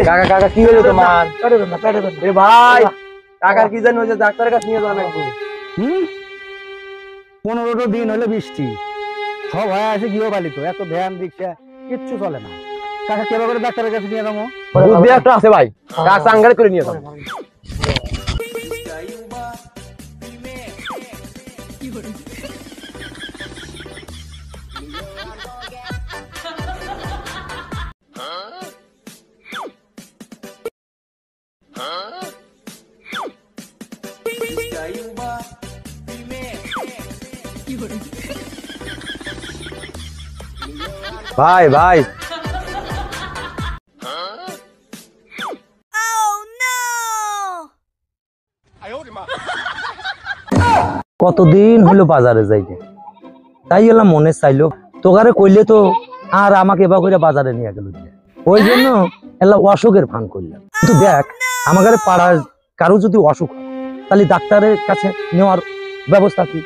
কাকা কাকা কি হলো তোমার? ভাই কাকার কি জানি হয়েছে, ডাক্তারের কাছে নিয়ে যাওয়া লাগবে। 15টা দিন হলো বৃষ্টি, সব হয়ে আছে গৃহপালিত, এত ভ্যান রিক্সা কিচ্ছু চলে না। কাকা কেবা করে ডাক্তারের কাছে নিয়ে যাবো? বুদ্ধি একটা আছে ভাই, কাকা চাঙ্গারে করে নিয়ে যাবো। ভাই ভাই কতদিন হলো বাজারে যাইতে, তাই এলাম মনে চাইলো তোকারে কইলে তো আর আমাকে এবার করে বাজারে নিয়ে গেল, ওই জন্য এলা অসুখের ফান করলাম। কিন্তু দেখ আমাদের পাড়ার কারো যদি অসুখ হয় তাহলে ডাক্তারের কাছে নেওয়ার ব্যবস্থা কি?